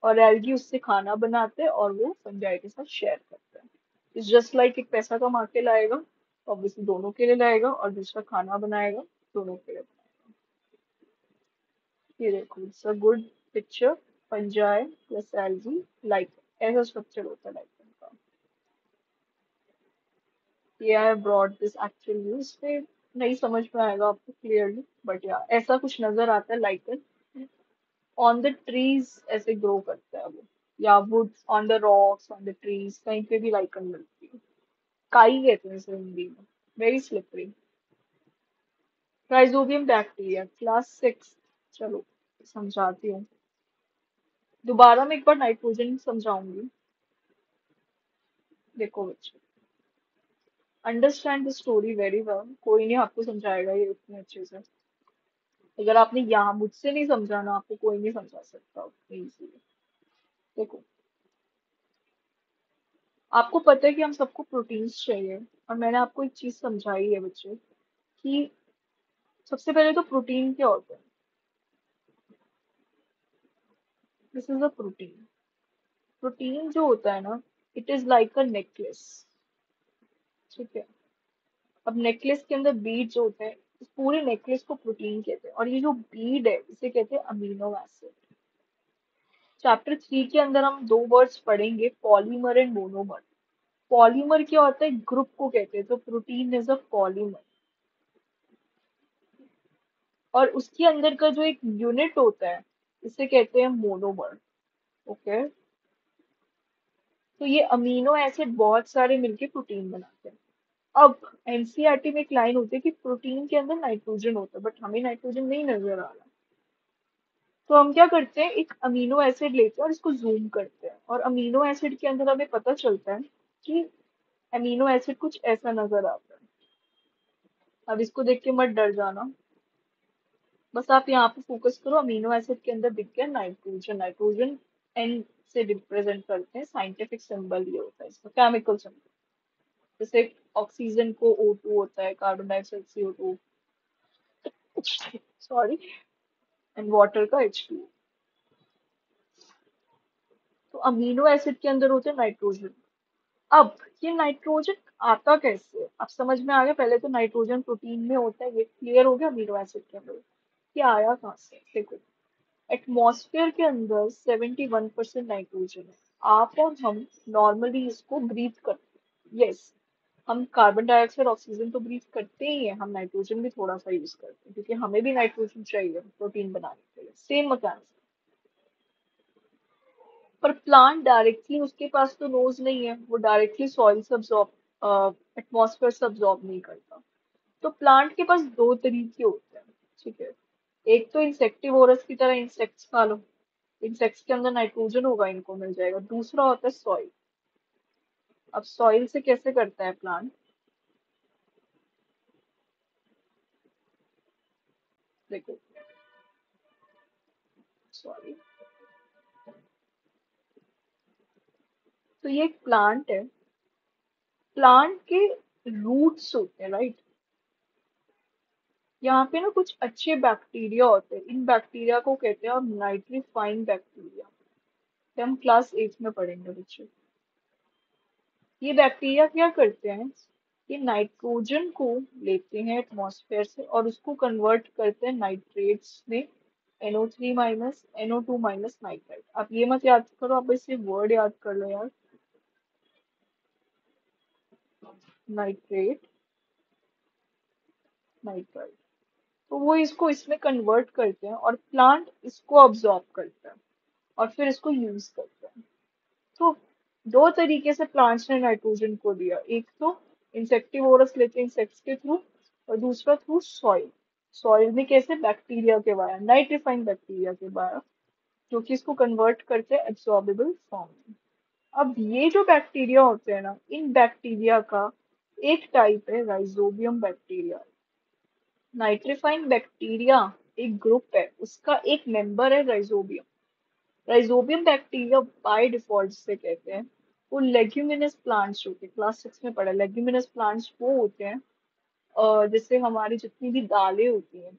और algae उससे खाना बनाते हैं और वो fungi के साथ शेयर करते हैं। It's just like एक पैसा कमा के लाएगा, ऑब्वियसली दोनों के लिए लाएगा, और दूसरा खाना बनाएगा, दोनों के लिए बनाएगा। ये देखो, it's a good picture, fungi plus algae, like ऐसा स्ट्रक्चर होता है लाइक का। ये आई ब्रॉट दिस एक्चुअली, इस पे नहीं समझ में आएगा आपको क्लियरली, बट या ऐसा कुछ नजर आता है लाइक ऑन द ट्रीज, ऐसे ग्रो करता है वो, या would on the rocks, on the trees, कहीं पे भी लाइकन मिलती है। काई कहते हैं इसे हिंदी में, very slippery. Rhizobium bacteria, class 6, चलो समझाती हूँ। दोबारा मैं एक बार नाइट्रोजन समझाऊंगी, देखो बच्चे, understand the story very well, कोई नहीं आपको समझाएगा ये इतने अच्छे से। अगर आपने यहाँ मुझसे नहीं समझा ना, आपको कोई नहीं समझा सकता उतनी इजीली। देखो, आपको पता है कि हम सबको प्रोटीन्स चाहिए, और मैंने आपको एक चीज समझाई है बच्चे, कि सबसे पहले तो प्रोटीन क्या होता है, this is a protein. Protein जो होता है ना, it is like a necklace, ठीक है। अब नेकलेस के अंदर बीड जो होते हैं, इस पूरे नेकलेस को प्रोटीन कहते हैं, और ये जो बीड है इसे कहते हैं अमीनो एसिड। चैप्टर 3 के अंदर हम दो वर्ड्स पढ़ेंगे, पॉलीमर एंड मोनोमर। पॉलीमर क्या होता है, ग्रुप को कहते हैं, तो प्रोटीन इज अ पॉलीमर। और उसके अंदर का जो एक यूनिट होता है, इसे कहते हैं मोनोमर, ओके। तो ये अमीनो एसिड बहुत सारे मिलके प्रोटीन बनाते हैं। अब एनसीईआरटी में एक लाइन होती है कि प्रोटीन के अंदर नाइट्रोजन होता है, बट हमें नाइट्रोजन नहीं नजर आ रहा। तो हम क्या करते हैं, एक अमीनो एसिड लेते हैं और इसको जूम करते हैं, और अमीनो एसिड के अंदर हमें पता चलता है कि अमीनो एसिड कुछ ऐसा नजर आता है। अब इसको देख के मत डर जाना, बस आप यहाँ पे फोकस करो, अमीनो एसिड के अंदर दिख गया नाइट्रोजन, नाइट्रोजन एन से रिप्रेजेंट करते हैं, साइंटिफिक सिंबल ये होता है इसका, केमिकल सिंबल। जैसे ऑक्सीजन को O2 होता है, carbon dioxide CO2, sorry, and water का H2। तो अमीनो एसिड के अंदर होते हैं नाइट्रोजन। अब ये नाइट्रोजन आता कैसे, अब समझ में आ गया, पहले तो नाइट्रोजन प्रोटीन में होता है, ये क्लियर हो गया, अमीनो एसिड के अंदर ये आया कहाँ से, देखो। एटमॉस्फेयर के अंदर 71% नाइट्रोजन है। आप और हम नॉर्मली इसको ब्रीथ करते हैं, यस। हम कार्बन डाइऑक्साइड ऑक्सीजन तो ब्रीथ करते ही हैं, हम नाइट्रोजन भी थोड़ा सा यूज करते हैं, क्योंकि हमें भी नाइट्रोजन चाहिए प्रोटीन बनाने के लिए, सेम मैकेनिज्म। पर प्लांट डायरेक्टली, उसके पास तो नोज नहीं है, वो डायरेक्टली सॉइल से अब्सॉर्ब, एटमॉस्फेयर से अब्सॉर्ब नहीं करता। तो प्लांट के पास दो तरीके होते हैं, ठीक है। एक तो इंसेक्टिवोरस की तरह इंसेक्ट्स खा लो, इंसेक्ट्स के अंदर नाइट्रोजन होगा, इनको मिल जाएगा। दूसरा होता है सॉइल। अब सॉइल से कैसे करता है प्लांट, देखो। सॉरी, तो ये एक प्लांट है। प्लांट के रूट्स होते हैं, राइट। यहाँ पे ना कुछ अच्छे बैक्टीरिया होते हैं, इन बैक्टीरिया को कहते हैं हम नाइट्रीफाइंग बैक्टीरिया। ये हम क्लास 8 में पढ़ेंगे बच्चों। ये बैक्टीरिया क्या करते हैं, ये नाइट्रोजन को लेते हैं एटमॉस्फेयर से और उसको कन्वर्ट करते हैं नाइट्रेट्स में, NO3 minus NO2 minus nitrite. आप ये मत याद करो, आप इसे वर्ड याद कर लो यार, नाइट्रेट, नाइट्राइट। तो वो इसको इसमें कन्वर्ट करते हैं और प्लांट इसको अब्सॉर्ब करता है और फिर इसको यूज करता है। तो दो तरीके से प्लांट्स ने नाइट्रोजन को दिया, एक तो इंसेक्टिवोरस लेते हैं इंसेक्ट्स के थ्रू, और दूसरा थ्रू सॉइल। सॉइल में कैसे, बैक्टीरिया के द्वारा, नाइट्रीफाइंग बैक्टीरिया के द्वारा, जो कि इसको कन्वर्ट करते हैं एब्सॉर्बेबल फॉर्म में। अब ये जो बैक्टीरिया होते हैं ना, इन बैक्टीरिया का एक टाइप है राइजोबियम बैक्टीरिया। नाइट्रीफाइंग बैक्टीरिया एक ग्रुप है, उसका एक मेंबर है rhizobium. Rhizobium bacteria by default से कहते हैं वो लेग्यूमिनस प्लांट्स होते हैं, क्लास 6 में पढ़ा। लेग्यूमिनस प्लांट्स वो होते हैं जैसे हमारी जितनी भी दालें होती हैं,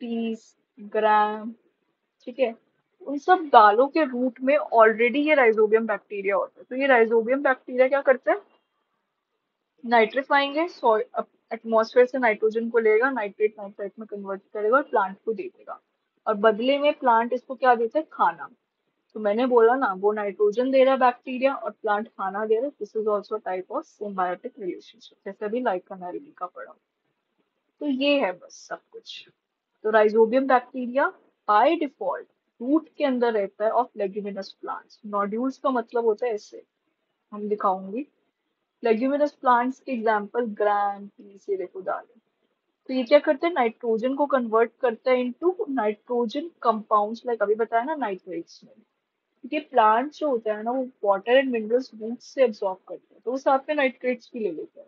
पीस, ग्राम, ठीक है, उन सब दालों के रूट में ऑलरेडी ये राइजोबियम बैक्टीरिया होता है। तो ये राइजोबियम बैक्टीरिया क्या करता है, नाइट्रीफाइंग है, एटमॉस्फेयर से नाइट्रोजन को लेगा, नाइट्रेट नाइट्राइट में कन्वर्ट करेगा और प्लांट को दे देगा। और बदले में प्लांट इसको क्या देता है, खाना। तो मैंने बोला ना, वो नाइट्रोजन दे रहा है बैक्टीरिया और प्लांट खाना दे रहा है। This is also type of symbiotic relationship, जैसे अभी लाइकन का पढ़ा। तो ये है बस सब कुछ। तो rhizobium bacteria by default root के अंदर रहता है ऑफ लेग्यूमिनस प्लांट्स। नोड्यूल्स का मतलब होता है ऐसे, हम दिखाऊंगी। लेग्यूमिनस प्लांट्स के एग्जांपल ग्राम, पीस, ये देखो दालें। तो ये क्या करते हैं, नाइट्रोजन को कन्वर्ट करता है इनटू नाइट्रोजन कंपाउंड्स, लाइक अभी बताया ना, नाइट्रेट्स में। क्योंकि प्लांट जो होता है ना, वो वाटर एंड मिनरल्स रूट से एब्जॉर्ब करते हैं, तो वो साथ में नाइट्रेट्स भी ले लेते हैं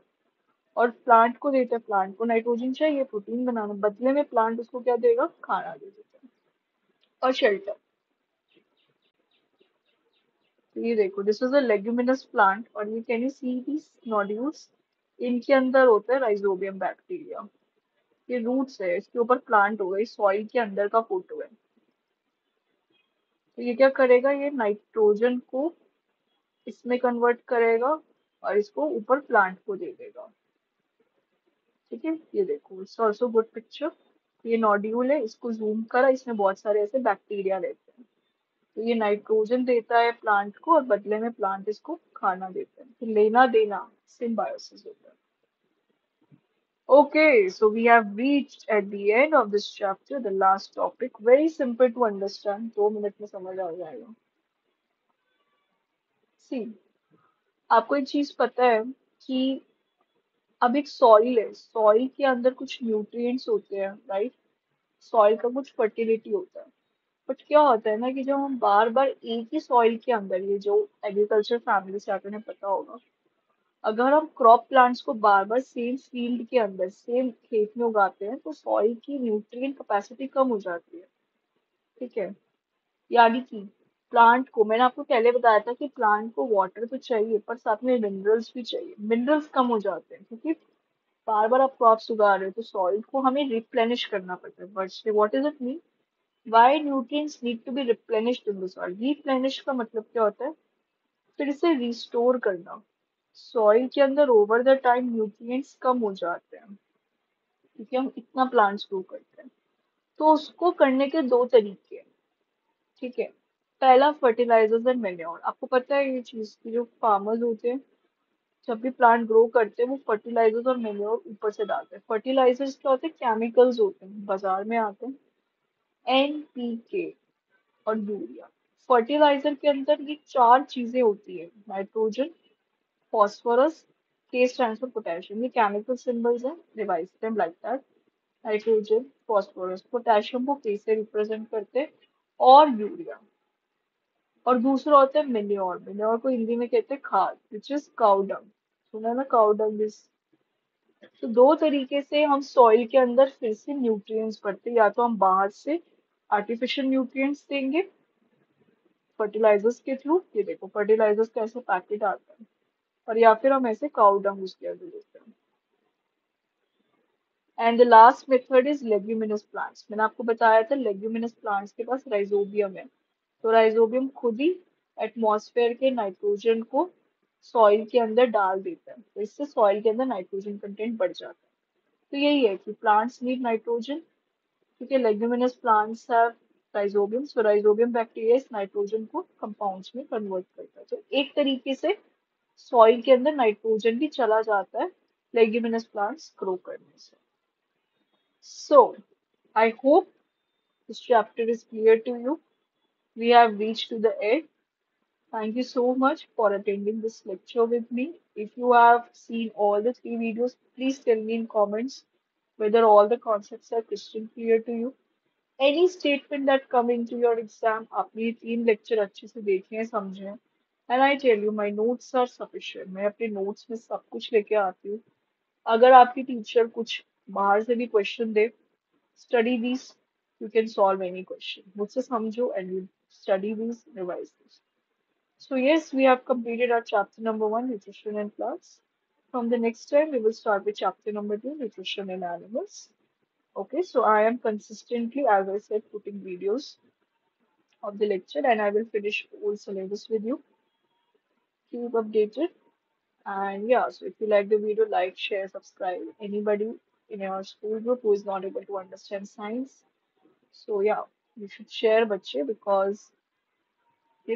और प्लांट को देते हैं। प्लांट को नाइट्रोजन चाहिए प्रोटीन बनाने, बदले में प्लांट उसको क्या देगा, खाना दे देता है और शेल्टर। तो ये देखो, this is a leguminous plant और ये can you see these nodules, इनके अंदर होता है राइजोबियम बैक्टीरिया। ये रूट्स है, इसके ऊपर प्लांट होगा, इस सॉइल के अंदर का फोटो है। तो ये क्या करेगा, ये नाइट्रोजन को इसमें कन्वर्ट करेगा और इसको ऊपर प्लांट को दे देगा, ठीक है। ये देखो, इट्स ऑल्सो गुड पिक्चर। ये नोड्यूल है, इसको जूम करा, इसमें बहुत सारे ऐसे बैक्टीरिया रहते हैं। तो ये नाइट्रोजन देता है प्लांट को और बदले में प्लांट इसको खाना देता है, तो लेना देना, सिम्बायोसिस होता है। Okay, so we have reached at the end of this chapter, the last topic. Very simple to understand. 2 minute में समझ आ जाएगा। See, आपको एक चीज पता है कि अब एक सॉइल है, सॉइल के अंदर कुछ न्यूट्रिएंट्स होते हैं, राइट। सॉइल का कुछ फर्टिलिटी होता है। बट क्या होता है ना कि जब हम बार बार एक ही सॉइल के अंदर, ये जो एग्रीकल्चर फैमिली से आपने पता होगा, अगर हम क्रॉप प्लांट्स को बार बार सेम फील्ड के अंदर, सेम खेत में उगाते हैं, तो सॉइल की न्यूट्रिएंट कैपेसिटी कम हो जाती है, ठीक है। यानी कि प्लांट को, मैंने आपको पहले बताया था कि प्लांट को वाटर तो चाहिए पर साथ में मिनरल्स भी चाहिए। मिनरल्स कम हो जाते हैं क्योंकि बार बार आप क्रॉप्स उगा रहे हो, तो सॉइल को हमें रिप्लेनिश करना पड़ता है। But what is it mean, why nutrients need to be replenished in the soil. Replenish का मतलब क्या होता है, फिर से रिस्टोर करना। सॉइल के अंदर ओवर द टाइम न्यूट्रिएंट्स कम हो जाते हैं क्योंकि हम इतना प्लांट्स ग्रो करते हैं। तो उसको करने के दो तरीके हैं, ठीक है। पहला, फर्टिलाइजर्स एंड मैन्योर। आपको पता है ये चीज की, जो फार्मर्स होते हैं जब भी प्लांट ग्रो करते हैं वो फर्टिलाइजर्स और मैन्योर ऊपर से डालते हैं। फर्टिलाइजर्स क्या होते हैं, केमिकल्स होते हैं, बाजार में आते हैं, NPK और यूरिया। फर्टिलाइजर के अंदर ये चार चीजें होती है, nitrogen, phosphorus, K stands for potassium. ये केमिकल सिंबल्स हैं, revise them like that. Nitrogen, phosphorus, potassium को K से रिप्रेजेंट करते हैं, और यूरिया. और दूसरा होता है मिन्योर. मिन्योर को हिंदी में कहते हैं खाद, विच इज काउ डंग. सुना है ना, काउ डंग इज. तो दो तरीके से हम सॉइल के अंदर फिर से न्यूट्रिएंट्स भरते हैं. या तो हम बाहर से आर्टिफिशियल न्यूट्रिएंट्स देंगे फर्टिलाइजर्स के थ्रू. ये देखो फर्टिलाइजर्स का ऐसे पैकेट आता है. और या फिर हम ऐसे काउ डंग उसके अंदर देते हैं. And the last method is leguminous plants. मैंने आपको बताया था लेग्यूमिनस प्लांट्स के पास राइजोबियम है. तो राइजोबियम खुद ही एटमॉस्फेयर के नाइट्रोजन को सॉइल के अंदर डाल देता है. तो इससे सॉइल के अंदर नाइट्रोजन कंटेंट बढ़ जाता है. तो यही है कि प्लांट्स नीड नाइट्रोजन, क्योंकि leguminous plants have rhizobium. So rhizobium bacteria इस नाइट्रोजन को कंपाउंड्स में कन्वर्ट करता है. तो एक तरीके से सॉइल के अंदर नाइट्रोजन भी चला जाता है लेग्यूमिनस प्लांट्स ग्रो करने से. So, I hope this chapter is clear to you. We have reached to the end. Thank you so much for attending this lecture with me. If you have seen all the three videos, please tell me in comments whether all the concepts are crystal clear to you. Any statement that come into your exam, आपने ये तीन lecture अच्छे से देखे हैं, समझे हैं. And I tell you, my notes are sufficient. मैं अपने notes में सब कुछ लेके आती हूँ. अगर आपकी टीचर कुछ बाहर से भी question they, study these. You can solve any question. मुझसे समझो and you study these, revise this. So yes, we have completed our chapter number one, nutrition and plants. From the next time, we will start with chapter number two, nutrition and animals. Okay, so I am consistently, as I said, putting videos of the lecture, and I will finish all syllabus with you. Keep updated. And yeah, so if you like the video, like, share, subscribe. Anybody in your school group who is not able to understand science, so yeah, you should share बच्चे, because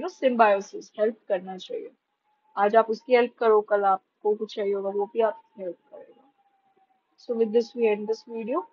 symbiosis help करना चाहिए. आज आप उसकी help करो, कल आपको कुछ चाहिए होगा वो भी आपकी हेल्प करेगा. So with this we end this video.